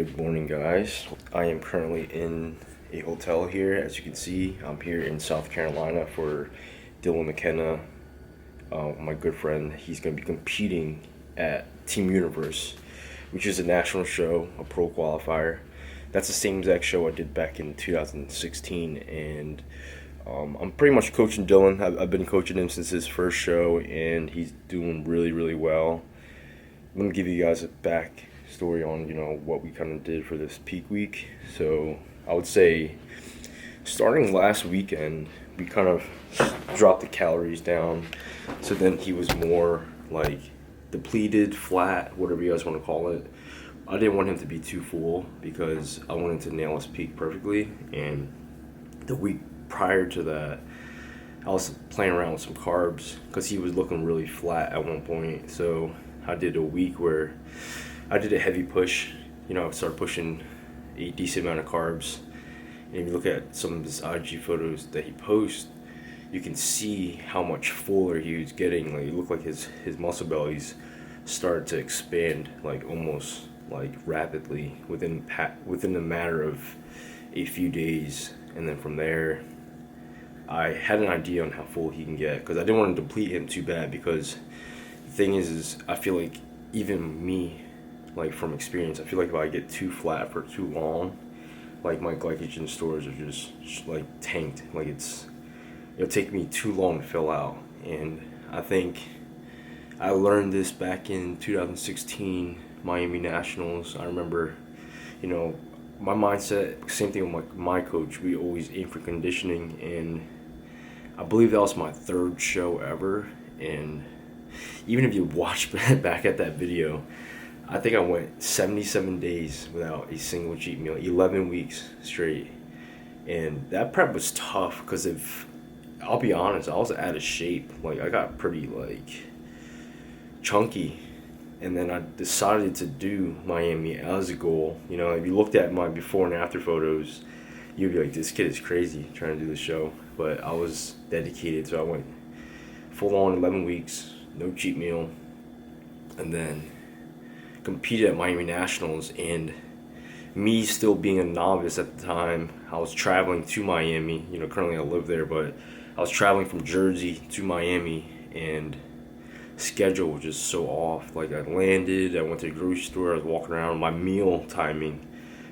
Good morning, guys. I am currently in a hotel here. As you can see, I'm here in South Carolina for Dylan Mckenna, my good friend. He's going to be competing at Team Universe, which is a national show, a pro qualifier. That's the same exact show I did back in 2016, and I'm pretty much coaching Dylan. I've been coaching him since his first show, and he's doing really, really well. Let me give you guys a back story on what we kind of did for this peak week. So I would say starting last weekend we kind of dropped the calories down, so then he was more like depleted, flat, whatever you guys want to call it. I didn't want him to be too full because I wanted to nail his peak perfectly. And the week prior to that I was playing around with some carbs because he was looking really flat at one point. So I did a week where I did a heavy push. I started pushing a decent amount of carbs. And if you look at some of his IG photos that he posts, you can see how much fuller he was getting. Like, it looked like his muscle bellies started to expand, like almost like rapidly within a matter of a few days. And then from there, I had an idea on how full he can get because I didn't want to deplete him too bad. Because the thing is I feel like even me, like from experience, I feel like if I get too flat for too long, like my glycogen stores are just like tanked. Like it'll take me too long to fill out. And I think I learned this back in 2016 Miami Nationals. I remember, my mindset, same thing with my coach, we always aim for conditioning, and I believe that was my third show ever. And even if you watch back at that video, I think I went 77 days without a single cheat meal, 11 weeks straight. And that prep was tough because I'll be honest, I was out of shape. Like, I got pretty chunky. And then I decided to do Miami as a goal. If you looked at my before and after photos, you'd be like, this kid is crazy trying to do the show. But I was dedicated, so I went full on 11 weeks, no cheat meal, and then competed at Miami Nationals. And me still being a novice at the time, I was traveling to Miami. Currently I live there, but I was traveling from Jersey to Miami, and schedule was just so off. Like, I landed, I went to the grocery store, I was walking around. My meal timing,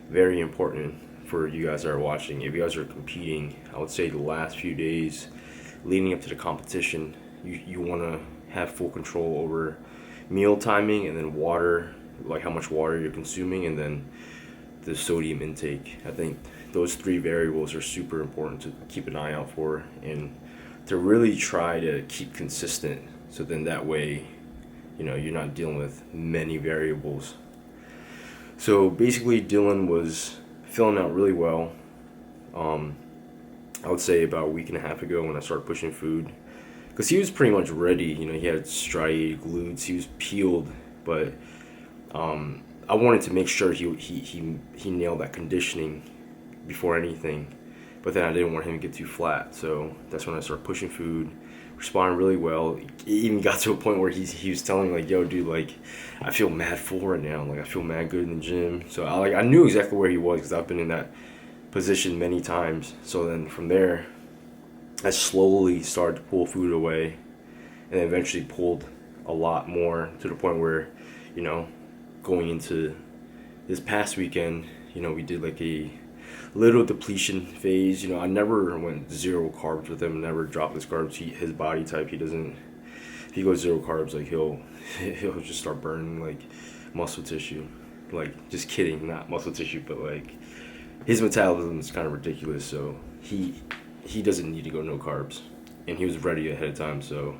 very important for you guys that are watching. If you guys are competing, I would say the last few days leading up to the competition, you want to have full control over meal timing, and then water, like how much water you're consuming, and then the sodium intake. I think those three variables are super important to keep an eye out for, and to really try to keep consistent, so then that way you're not dealing with many variables. So basically Dylan was filling out really well. I would say about a week and a half ago when I started pushing food, because he was pretty much ready. He had striated glutes, he was peeled, but I wanted to make sure he nailed that conditioning before anything. But then I didn't want him to get too flat, so that's when I started pushing food, responding really well. It even got to a point where he was telling me, like, yo dude, like, I feel mad full right now, like I feel mad good in the gym. So I knew exactly where he was because I've been in that position many times. So then from there I slowly started to pull food away, and then eventually pulled a lot more, to the point where going into this past weekend, we did like a little depletion phase. I never went zero carbs with him, never dropped his carbs. His body type, if he goes zero carbs, like he'll just start burning like muscle tissue. Like, just kidding, not muscle tissue, but like his metabolism is kind of ridiculous. So he doesn't need to go no carbs, and he was ready ahead of time. So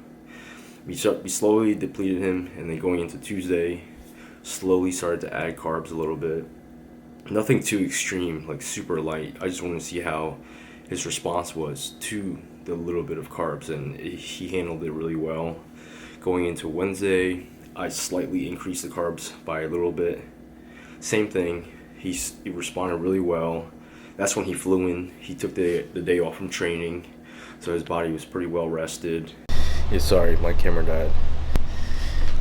we slowly depleted him, and then going into Tuesday, slowly started to add carbs a little bit. Nothing too extreme, like super light. I just wanted to see how his response was to the little bit of carbs, and he handled it really well. Going into Wednesday, I slightly increased the carbs by a little bit. Same thing, he responded really well. That's when he flew in. He took the day off from training, so his body was pretty well rested. Yeah, sorry, my camera died.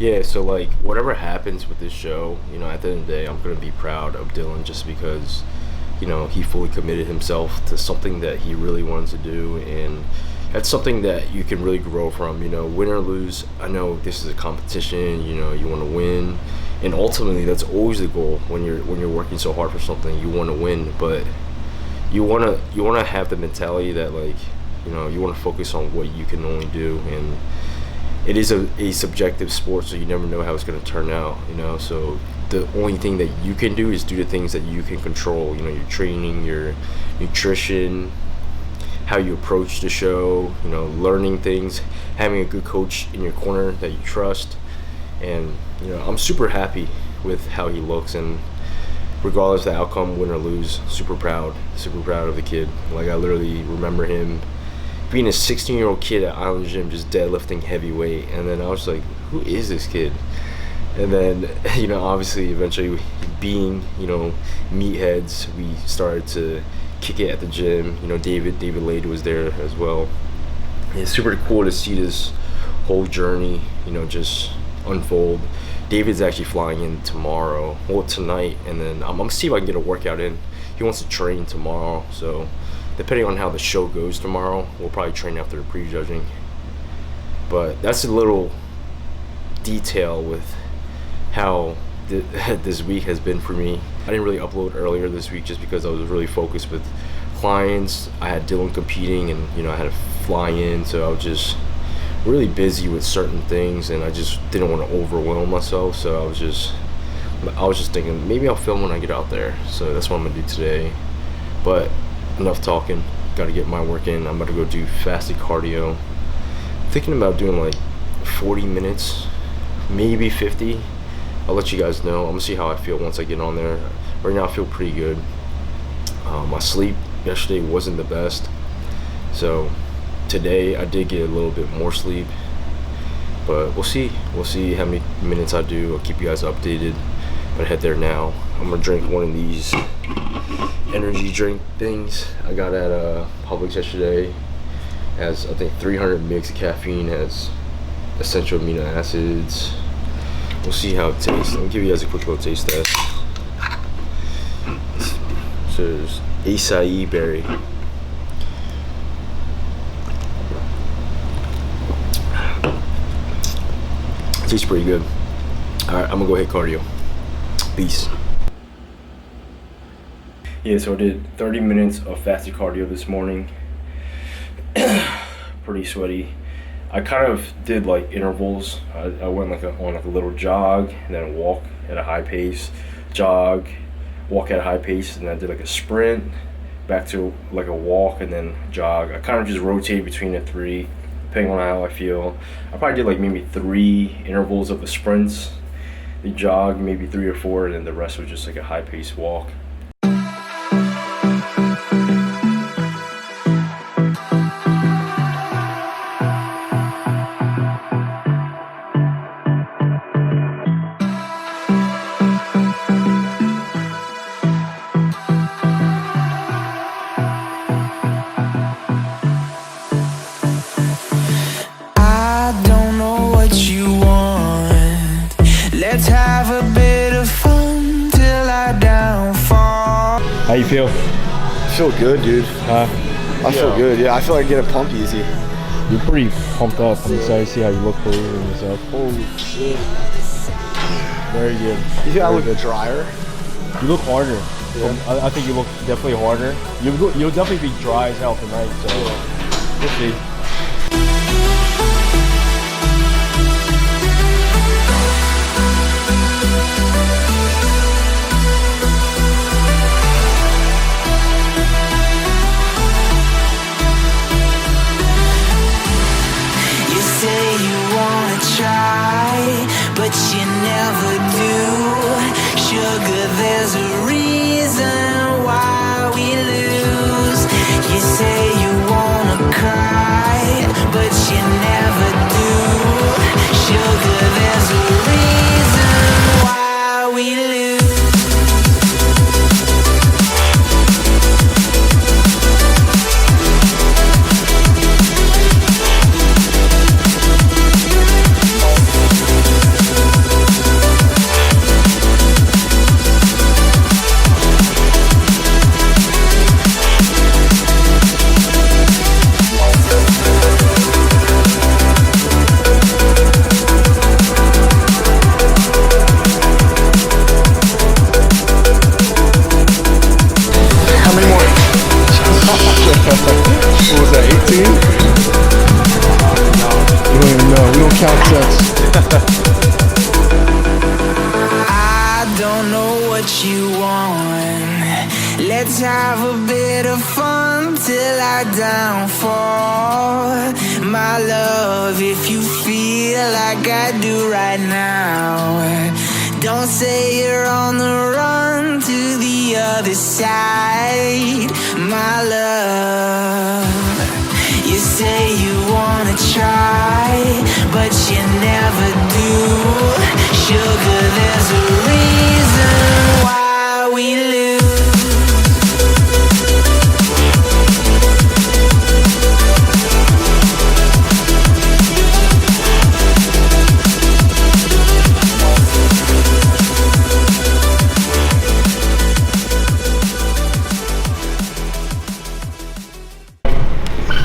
Yeah, so like whatever happens with this show, you know, at the end of the day, I'm gonna be proud of Dylan just because, you know, he fully committed himself to something that he really wanted to do, and that's something that you can really grow from. You know, win or lose. I know this is a competition. You know, you want to win, and ultimately that's always the goal when you're working so hard for something. You want to win, but you wanna have the mentality that, like, you know, you want to focus on what you can only do, and it is a subjective sport, so you never know how it's going to turn out, you know. So the only thing that you can do is do the things that you can control, you know, your training, your nutrition, how you approach the show, you know, learning things, having a good coach in your corner that you trust. And, you know, I'm super happy with how he looks, and regardless of the outcome, win or lose, super proud of the kid. Like, I literally remember him being a 16-year-old kid at Island Gym, just deadlifting heavyweight, and then I was like, who is this kid? And then, you know, obviously eventually being, you know, meatheads, we started to kick it at the gym. You know, David Lade was there as well. And it's super cool to see this whole journey, you know, just unfold. David's actually flying in tomorrow, well, tonight, and then I'm gonna see if I can get a workout in. He wants to train tomorrow, so depending on how the show goes tomorrow, we'll probably train after the prejudging. But that's a little detail with how this week has been for me. I didn't really upload earlier this week just because I was really focused with clients. I had Dylan competing, and, you know, I had to fly in, so I was just really busy with certain things, and I just didn't want to overwhelm myself. So I was just thinking maybe I'll film when I get out there. So that's what I'm gonna do today. But enough talking, gotta get my work in. I'm about to go do fasted cardio. I'm thinking about doing like 40 minutes, maybe 50. I'll let you guys know. I'm gonna see how I feel once I get on there. Right now I feel pretty good. My sleep yesterday wasn't the best, so today I did get a little bit more sleep, but we'll see how many minutes I do. I'll keep you guys updated. But I head there now. I'm gonna drink one of these energy drink things I got at Publix yesterday. Has, I think, 300 mg of caffeine, has essential amino acids. We'll see how it tastes. Let me give you guys a quick little taste test. So there's acai berry. Tastes pretty good. Alright, I'm gonna go hit cardio. Peace. Yeah, so I did 30 minutes of fasted cardio this morning. Pretty sweaty. I kind of did like intervals. I went on a little jog, and then a walk at a high pace, jog, walk at a high pace, and then I did like a sprint, back to like a walk, and then jog. I kind of just rotated between the three, depending on how I feel. I probably did like maybe 3 intervals of the sprints, the jog maybe 3 or 4, and then the rest was just like a high pace walk. How you feel? I feel good, dude. I feel good. Yeah, I feel like I get a pump easy. You're pretty pumped up. I'm excited to see how you look for yourself. Holy shit. Very good. You think I look drier? You look harder. Yeah. I think you look definitely harder. You'll definitely be dry as hell tonight, so we'll see. But you never do. Sugar, there's a reason why we lose. You say you wanna cry, but you never do. Sugar, there's a reason why we lose. makes sense. I don't know what you want. Let's have a bit of fun till I downfall. My love, if you feel like I do right now, don't say you're on the run to the other side. My love, you say you wanna try, but you never do. Sugar, there's a reason why we lose.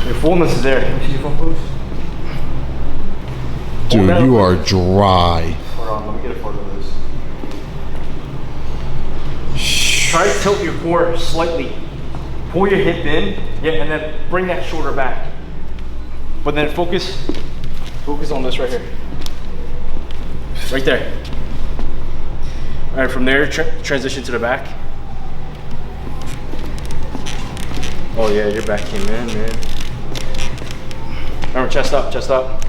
Your fullness is there. Can you see your front pose? Dude, you are dry. Hold on, let me get a photo of this. Try to tilt your core slightly. Pull your hip in, yeah, and then bring that shoulder back. But then focus on this right here. Right there. All right, from there, transition to the back. Oh yeah, your back came in, man. Remember, chest up, chest up.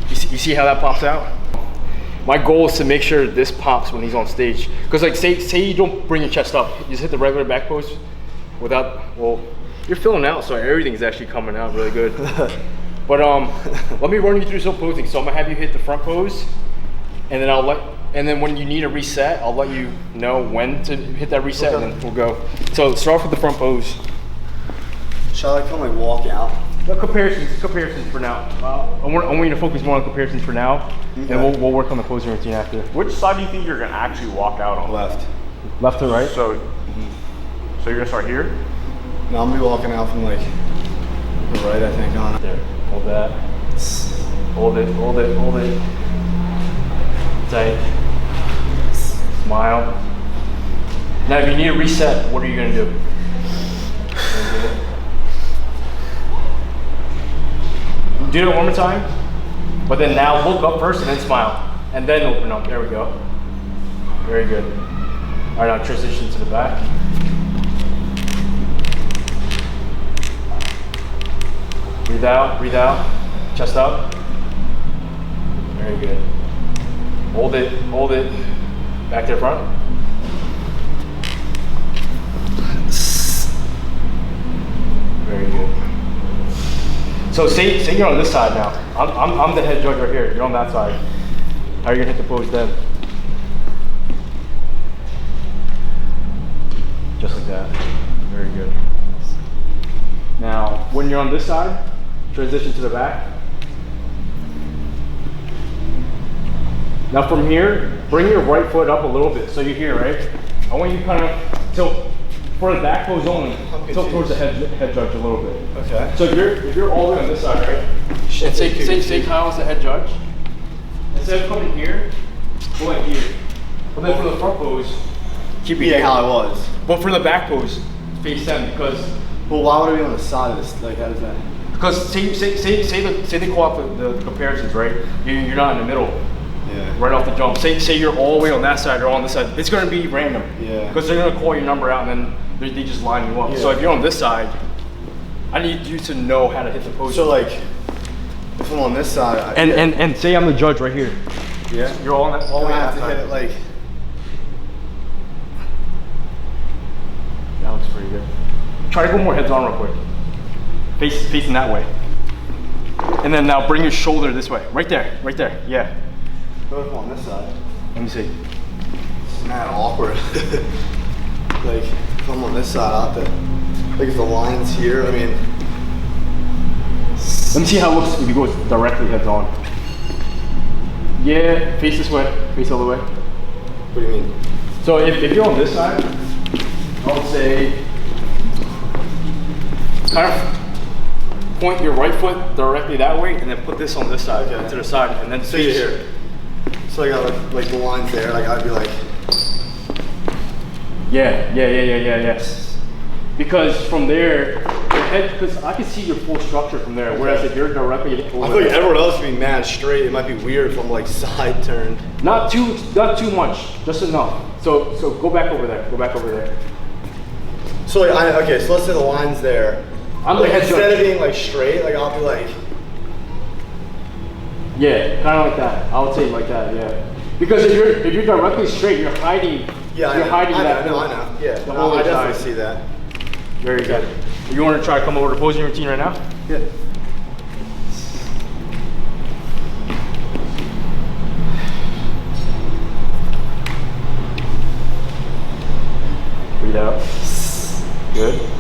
You see how that pops out? My goal is to make sure this pops when he's on stage. Because like, say you don't bring your chest up, you just hit the regular back pose without, well, you're filling out, so everything's actually coming out really good. But let me run you through some posing. So I'm gonna have you hit the front pose, and then and then when you need a reset, I'll let you know when to hit that reset, and then we'll go. So start off with the front pose. Shall I kind of like walk out? No, comparisons for now. I want you to focus more on comparisons for now, and we'll work on the posing routine after. Which side do you think you're gonna actually walk out on? Left. Left to right? So you're gonna start here? No, I'm gonna be walking out from like the right, I think, on. There, hold that. Hold it, hold it, hold it. Tight. Smile. Now if you need a reset, what are you gonna do? Do it one more time, but then now look up first and then smile, and then open up. There we go. Very good. All right, now transition to the back. Breathe out, chest up. Very good. Hold it, back to the front. Very good. So say you're on this side now. I'm the head judge right here. You're on that side. How are you gonna hit the pose then? Just like that. Very good. Now, when you're on this side, transition to the back. Now from here, bring your right foot up a little bit. So you're here, right? I want you to kind of tilt for the back pose only. Tilt towards the head judge a little bit. Okay. So if you're all the way on this side, right? And say Kyle's the head judge. Instead of coming here, go like here. But then for the front pose, keep it here. How I was. But for the back pose, face them because. Well, why would I be on the side of this? Like, how does that? Because say they call out the comparisons, right? You're not in the middle. Yeah. Right off the jump. Say you're all the way on that side or on this side. It's going to be random. Yeah. Because they're going to call your number out and then they just line you up. Yeah. So if you're on this side, I need you to know how to hit the pose. So like, if I'm on this side, and say I'm the judge right here. Yeah. You're all the way on I that have to side. hit it like. That looks pretty good. Try to go more heads on real quick. Facing that way. And then now bring your shoulder this way. Right there, yeah. What if I'm on this side? Let me see. It's mad awkward. Like, if I'm on this side, I have to. Like, if the line's here, I mean. Let me see how it looks if you go directly heads on. Yeah, face this way. Face all the way. What do you mean? So if you're on this side, I would say kind of point your right foot directly that way and then put this on this side, Okay. to the side, and then So face here. So I got like the lines there, like I'd be like. Yeah. Because from there, your head, because I can see your full structure from there. Whereas if you're directly over I feel like everyone else can be mad straight. It might be weird if I'm like side turned. not too much, just enough. So go back over there. Go back over there. So like, okay, so let's say the line's there. I'm like the head instead judge. of being like straight, like I'll be like. Yeah, kind of like that. I would say like that. Yeah. Because if you're directly straight, you're hiding. Yeah, you're hiding that. I know. Yeah, the no, whole I side. definitely see that. Very good. You want to try to come over to posing routine right now? Yeah. Breathe out. Good.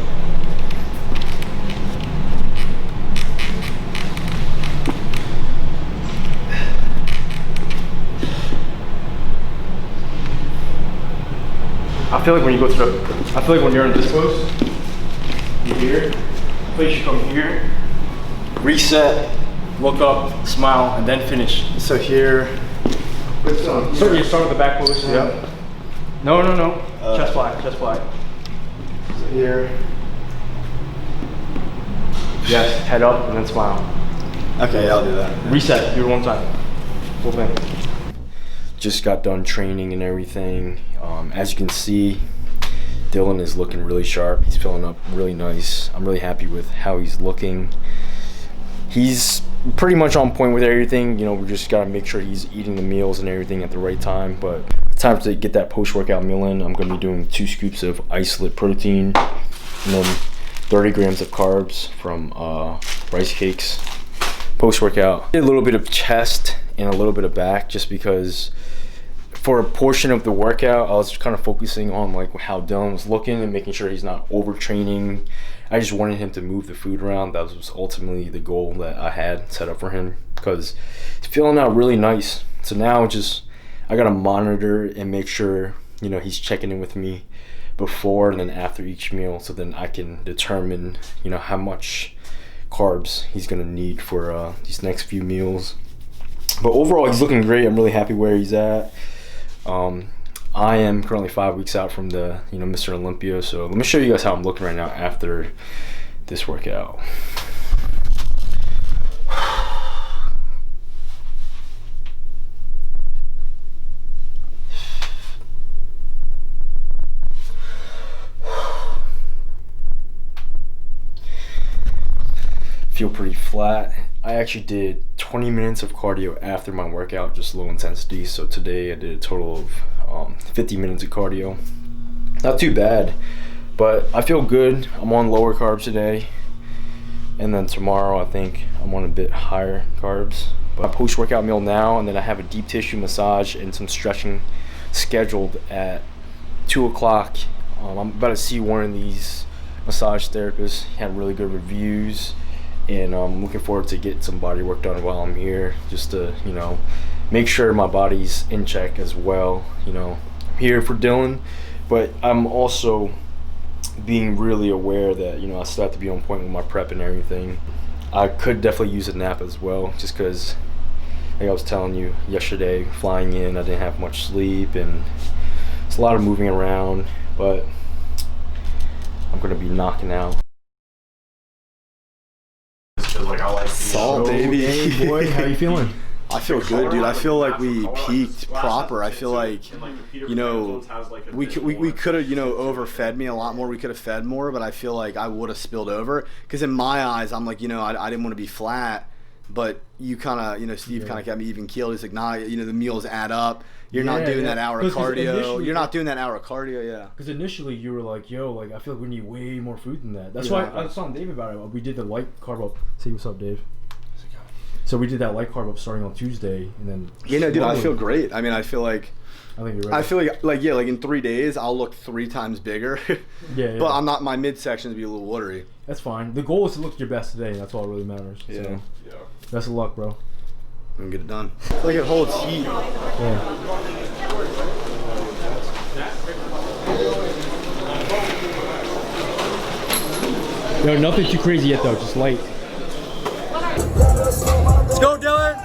I feel like when you go through, I feel like when you're in this pose, you're here, place you come here, reset, look up, smile, and then finish. So here. So you start with the back pose. Yep. No. Chest flat, chest flat. So here. Yes, head up and then smile. Okay, I'll do that. Reset, do it one time. Full thing. Just got done training and everything. As you can see, Dylan is looking really sharp. He's filling up really nice. I'm really happy with how he's looking. He's pretty much on point with everything. You know, we just gotta make sure he's eating the meals and everything at the right time. But it's time to get that post-workout meal in. I'm gonna be doing 2 scoops of isolate protein and then 30 grams of carbs from rice cakes. Post-workout, a little bit of chest and a little bit of back, just because for a portion of the workout, I was kind of focusing on like how Dylan was looking and making sure he's not overtraining. I just wanted him to move the food around. That was ultimately the goal that I had set up for him, because he's feeling out really nice. So now I gotta monitor and make sure, you know, he's checking in with me before and then after each meal, so then I can determine, you know, how much carbs he's gonna need for these next few meals. But overall, he's looking great. I'm really happy where he's at. I am currently 5 weeks out from the, you know, Mr. Olympia. So let me show you guys how I'm looking right now after this workout. Feel pretty flat. I actually did 20 minutes of cardio after my workout, just low intensity. So today I did a total of 50 minutes of cardio. Not too bad, but I feel good. I'm on lower carbs today, and then tomorrow I think I'm on a bit higher carbs. But post-workout meal now, and then I have a deep tissue massage and some stretching scheduled at 2 o'clock. I'm about to see one of these massage therapists. He had really good reviews, and I'm looking forward to get some body work done while I'm here, just to, you know, make sure my body's in check as well. You know, I'm here for Dylan, but I'm also being really aware that, you know, I still have to be on point with my prep and everything. I could definitely use a nap as well, just because, like I was telling you yesterday, flying in, I didn't have much sleep, and it's a lot of moving around, but I'm gonna be knocking out. Like, I like Salt, baby. Hey boy, how you feeling? I feel good, dude. I feel like we peaked proper. I feel like, you know, we could have, you know, overfed me a lot more. We could have fed more, but I feel like I would have spilled over. Because in my eyes, I'm like, you know, I didn't want to be flat, but you kind of, you know, Steve kind of got me even keeled. He's like, nah, you know, the meals add up. You're not doing that hour of cardio. You're not doing that hour of cardio, yeah. Because initially you were like, yo, like I feel like we need way more food than that. That's why I was telling Dave about it. We did the light carb up. Say what's up, Dave. So we did that light carb up starting on Tuesday, and then no, dude, I feel great. I mean, I feel like you're right. I feel like in 3 days I'll look 3 times bigger. yeah. But I'm not. My midsection to be a little watery. That's fine. The goal is to look at your best today, and that's all that really matters. Yeah. So, best of luck, bro. I'm gonna get it done. I feel like it holds heat. Yeah. No, nothing too crazy yet though. Just light. Let's go, Dylan.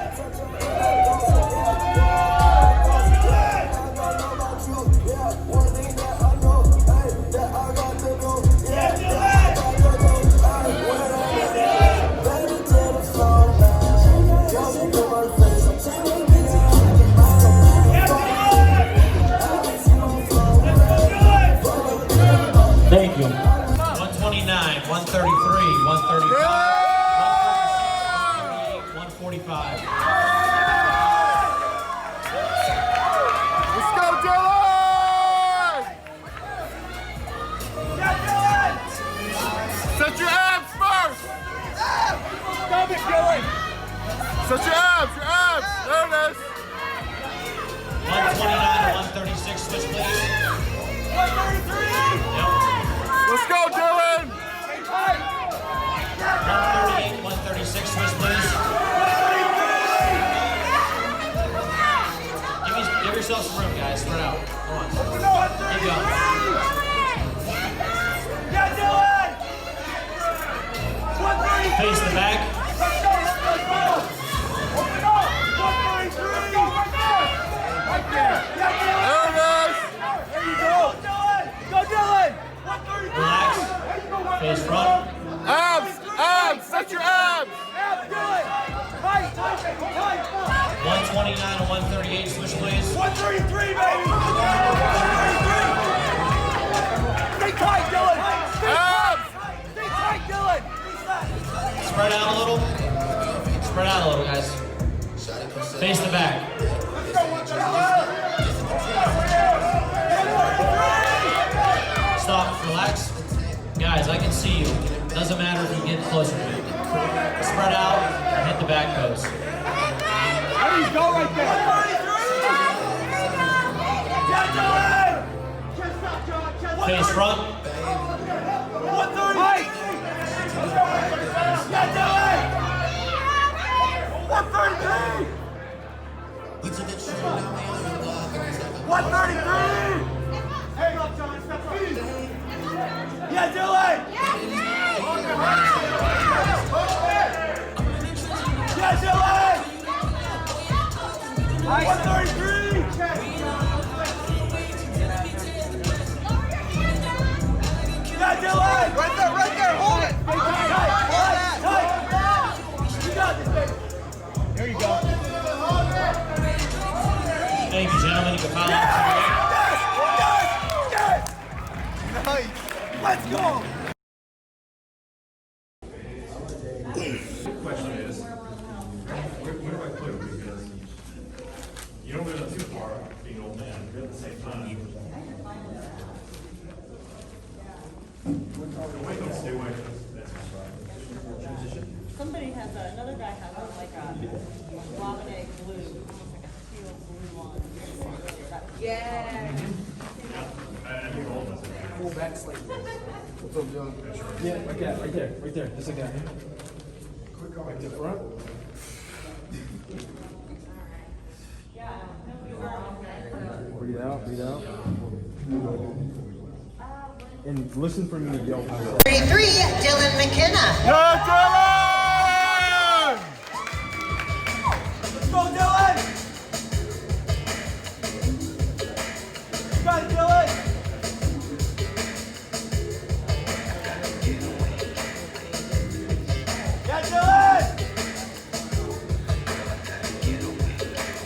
yourself some room, guys. Spread out. Come on. Keep going. Face the back. Relax. Face front. Abs! Set your abs! 129 and 138. Switch ways. 133, baby! 133! Stay tight, Dylan! Stay tight, Dylan! Spread out a little. Spread out a little, guys. Face the back. Stop. Relax. Guys, I can see you. Doesn't matter if you get closer to me. Spread out and hit the back post. There you go right there! Face front. 130! Yeah, Dylan! 133! 133! Hey, up, John, step up. Yeah, Dylan! Yeah, Dylan! 133! Yeah, Dylan! Right there, hold it! Tight! You got this, baby! There you go. Thank you, gentlemen. You can follow. Yes! Nice! Let's go! Question is, where do I put him? Because you don't go too far, being an old man, but at the same time. Stay away. Somebody has another guy has like a robin egg blue, almost like a steel blue one. Yeah. Pull back slightly. What's up, John? Yeah, right there, just like that. Back to the front. Breathe out. And listen for me to yell. 33, Dylan Mckenna. Let's go, Dylan! You got it, Dylan! Yeah, Dylan!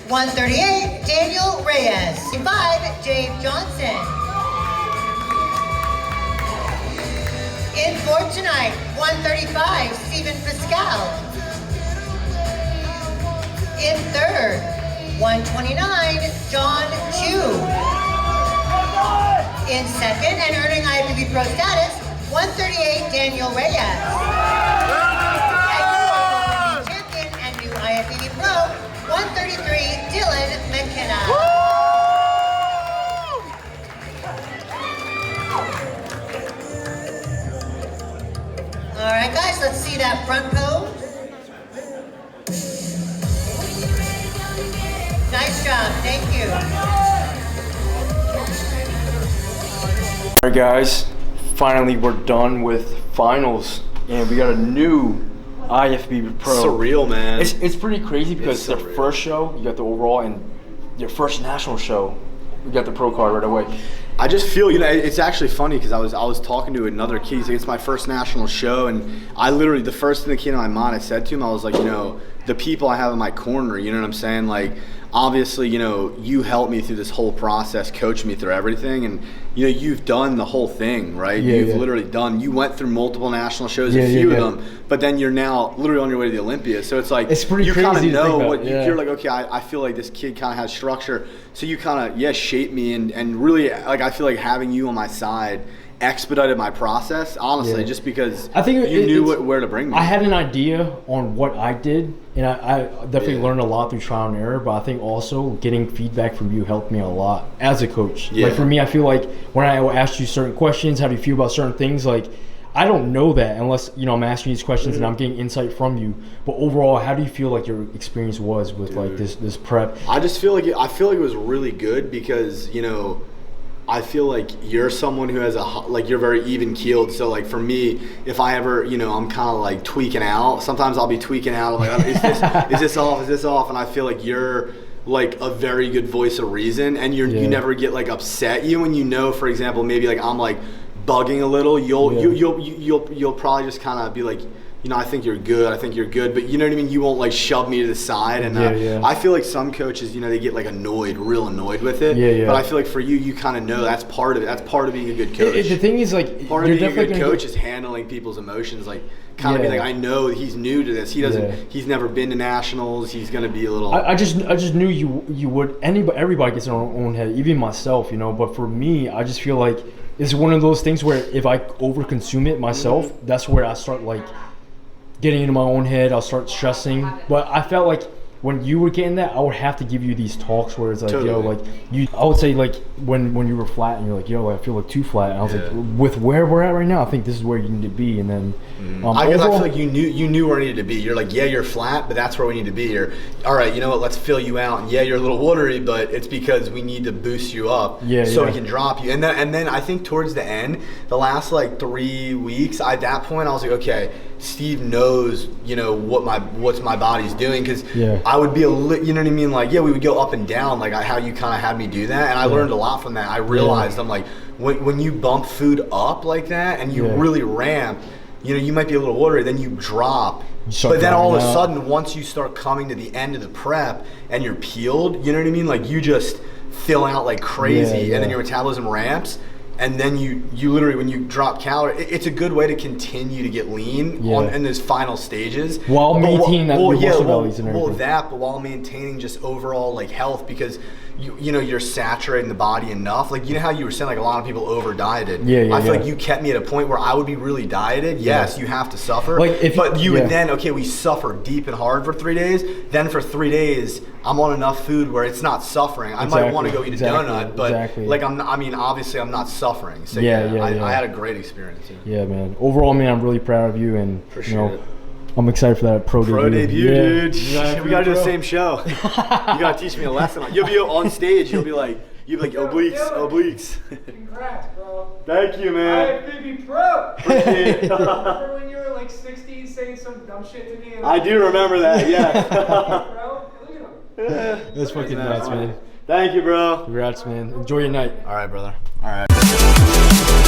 138, Daniel Reyes. 5, James Johnson. In for tonight, 135, Stephen Pascal. In third, 129, John Chu. In second, and earning IFBB Pro status, 138, Daniel Reyes. And new champion and new IFBB Pro, 133, Dylan Mckenna. All right, guys, let's see that front pose. Nice job, thank you. All right, guys, finally we're done with finals, and we got a new IFBB Pro. Surreal, man. It's pretty crazy because It's their surreal. first show, you got the overall, and your first national show, we got the pro card right away. I just feel, it's actually funny because I was talking to another kid. He's like, it's my first national show, and I literally, the first thing that came to my mind, I said to him, I was like, the people I have in my corner, you know what I'm saying? Like, obviously, you helped me through this whole process, coached me through everything, and you've done the whole thing, right? You've literally done. You went through multiple national shows, a few of them, but then you're now literally on your way to the Olympia. So it's like it's pretty you crazy kind of know to what think about, you're like. Okay, I feel like this kid kind of has structure. So you kind of shaped me, and really like I feel like having you on my side expedited my process, honestly, just because I think you knew where to bring me. I had an idea on what I did, and I definitely learned a lot through trial and error, but I think also getting feedback from you helped me a lot as a coach. Like for me, I feel like when I asked you certain questions, how do you feel about certain things, like I don't know that unless, you know, I'm asking these questions and I'm getting insight from you. But overall, how do you feel like your experience was with like this prep? I just feel like it was really good because, you know, I feel like you're someone who has you're very even keeled. So like for me, if I ever, you know, I'm kind of like tweaking out. Sometimes I'll be tweaking out. I'm like, is this off? Is this off? And I feel like you're like a very good voice of reason, and you never get like upset. You when you know, for example, maybe like I'm like bugging a little, you'll probably just kind of be like, you know, I think you're good, but you know what I mean? You won't like shove me to the side. And I feel like some coaches, you know, they get like real annoyed with it. But I feel like for you, you kind of know that's part of it. That's part of being a good coach. The thing is, like, part of being a good coach is handling people's emotions. Like, kind of be like, I know he's new to this. He doesn't. He's never been to nationals. He's gonna be a little. I just knew you would. Everybody gets in their own head, even myself, you know. But for me, I just feel like it's one of those things where if I overconsume it myself, that's where I start like getting into my own head. I'll start stressing. But I felt like when you were getting that, I would have to give you these talks where it's like, yo, like I would say like when you were flat and you're like, yo, I feel like too flat. And I was like, with where we're at right now, I think this is where you need to be. And then I guess I feel like you knew where I needed to be. You're like, yeah, you're flat, but that's where we need to be. You're all right. You know what? Let's fill you out. And yeah, you're a little watery, but it's because we need to boost you up so we can drop you. And then I think towards the end, the last like 3 weeks, at that point, I was like, okay, Steve knows, you know, what's my body's doing, because I would be you know what I mean? Like, we would go up and down, like how you kind of had me do that, and I learned a lot from that. I realized I'm like, when you bump food up like that and you really ramp, you know, you might be a little watery, then you drop. But then all of a sudden, once you start coming to the end of the prep and you're peeled, you know what I mean? Like you just fill out like crazy, and then your metabolism ramps. And then you literally, when you drop calories, it's a good way to continue to get lean in those final stages. While maintaining that muscle bellies and everything. But while maintaining just overall like health, because you know, you're saturating the body enough. Like, you know how you were saying like a lot of people over dieted. I feel like you kept me at a point where I would be really dieted. Yes, you have to suffer. Like but you would then, we suffer deep and hard for 3 days. Then for 3 days, I'm on enough food where it's not suffering. I might want to go eat a donut, but like obviously I'm not suffering. So I had a great experience. Yeah, man. Overall, man, I'm really proud of you, and you know, I'm excited for that pro debut, dude. We gotta do the same show. You gotta teach me a lesson. You'll be on stage. You'll be like obliques. Congrats, bro. Thank you, man. IFBB Pro. Remember when you were like 16 saying some dumb shit to me? I do remember that. Yeah. Bro, look at him. That's fucking nuts, man. Thank you, bro. Congrats, man. Enjoy your night. All right, brother. All right.